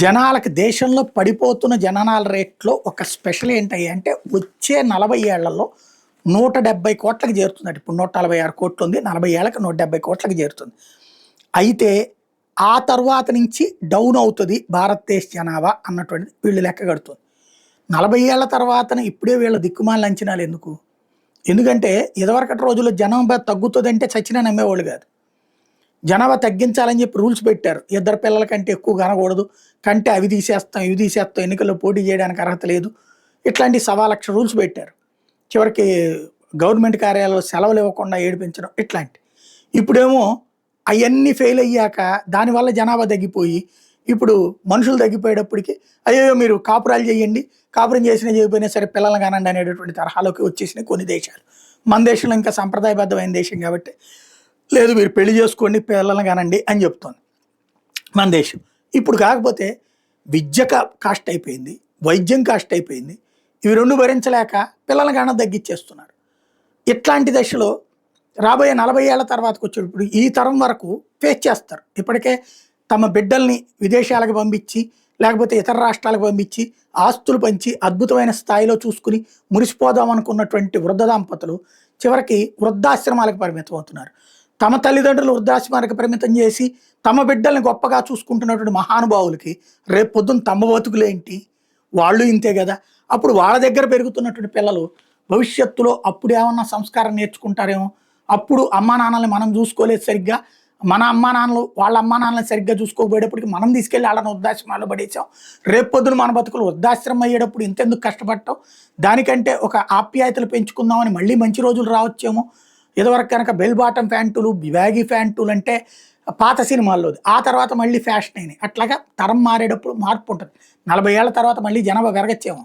జనాలకి దేశంలో పడిపోతున్న జననాల రేట్లో ఒక స్పెషల్ ఏంటయ్యా అంటే వచ్చే 40 ఏళ్లలో 170 కోట్లకి చేరుతుందట. ఇప్పుడు 146 కోట్లు ఉంది. 40 ఏళ్ళకి 170 కోట్లకి చేరుతుంది. అయితే ఆ తర్వాత నుంచి డౌన్ అవుతుంది భారతదేశ జనాభా అన్నటువంటిది వీళ్ళు లెక్క కడుతుంది. 40 ఏళ్ల తర్వాతన ఇప్పుడే వీళ్ళ దిక్కుమాలిన అంచనాలు ఎందుకు? ఎందుకంటే ఇదివరకటి రోజుల్లో జనాభా తగ్గుతుందంటే చచ్చినా నమ్మేవాళ్ళు కాదు. జనాభా తగ్గించాలని చెప్పి రూల్స్ పెట్టారు. ఇద్దరు పిల్లల కంటే ఎక్కువ కనకూడదు, కంటే అవి తీసేస్తాం ఇవి తీసేస్తాం, ఎన్నికల్లో పోటీ చేయడానికి అర్హత లేదు, ఇట్లాంటి 1,00,000 రూల్స్ పెట్టారు. చివరికి గవర్నమెంట్ కార్యాలయంలో సెలవులు ఇవ్వకుండా ఏడిపించడం ఇట్లాంటి. ఇప్పుడేమో అవన్నీ ఫెయిల్ అయ్యాక దానివల్ల జనాభా తగ్గిపోయి ఇప్పుడు మనుషులు తగ్గిపోయేటప్పటికి అయ్యో మీరు కాపురాలు చేయండి, కాపురం చేసినా చేయకపోయినా సరే పిల్లల్ని కానండి అనేటటువంటి తరహాలోకి వచ్చేసినాయి కొన్ని దేశాలు. మన దేశంలో ఇంకా సంప్రదాయబద్ధమైన దేశం కాబట్టి లేదు మీరు పెళ్లి చేసుకోండి పిల్లల్ని కానండి అని చెప్తోంది మన దేశం. ఇప్పుడు కాకపోతే విద్య కాస్ట్ అయిపోయింది, వైద్యం కాస్ట్ అయిపోయింది, ఇవి రెండు భరించలేక పిల్లల కాన తగ్గించేస్తున్నారు. ఇట్లాంటి దశలో రాబోయే 40 ఏళ్ల తర్వాతకు వచ్చేటప్పుడు ఈ తరం వరకు ఫేస్ చేస్తారు. ఇప్పటికే తమ బిడ్డల్ని విదేశాలకు పంపించి లేకపోతే ఇతర రాష్ట్రాలకు పంపించి ఆస్తులు పంచి అద్భుతమైన స్థాయిలో చూసుకుని మురిసిపోదాం అనుకున్నటువంటి వృద్ధ దంపతులు చివరికి వృద్ధాశ్రమాలకు పరిమితం అవుతున్నారు. తమ తల్లిదండ్రులు వృద్ధాశ్రమానికి పరిమితం చేసి తమ బిడ్డల్ని గొప్పగా చూసుకుంటున్నటువంటి మహానుభావులకి రేపు పొద్దున్న తమ బతుకులేంటి, వాళ్ళు ఇంతే కదా. అప్పుడు వాళ్ళ దగ్గర పెరుగుతున్నటువంటి పిల్లలు భవిష్యత్తులో అప్పుడు ఏమన్నా సంస్కారం నేర్చుకుంటారేమో. అప్పుడు అమ్మా నాన్నల్ని మనం చూసుకోలేదు సరిగ్గా, మన అమ్మా నాన్నలు వాళ్ళ అమ్మా నాన్నలు సరిగ్గా చూసుకోబోయేటప్పటికి మనం తీసుకెళ్ళి వాళ్ళని వృద్ధాశ్రమాల్లో పడేసాం. రేపు పొద్దున మన బతుకులు వృద్ధాశ్రమం అయ్యేటప్పుడు ఇంతెందుకు కష్టపడటం, దానికంటే ఒక ఆప్యాయతలు పెంచుకుందామని మళ్ళీ మంచి రోజులు రావచ్చేమో. ఇదివరకు కనుక బెల్ బాటమ్ ప్యాంటులు బ్యాగీ ప్యాంటులు అంటే పాత సినిమాల్లోది, ఆ తర్వాత మళ్ళీ ఫ్యాషన్ అయినాయి. అట్లాగా తరం మారేటప్పుడు మార్పు ఉంటుంది. 40 ఏళ్ల తర్వాత మళ్ళీ జనాభా పెరగచ్చేమో.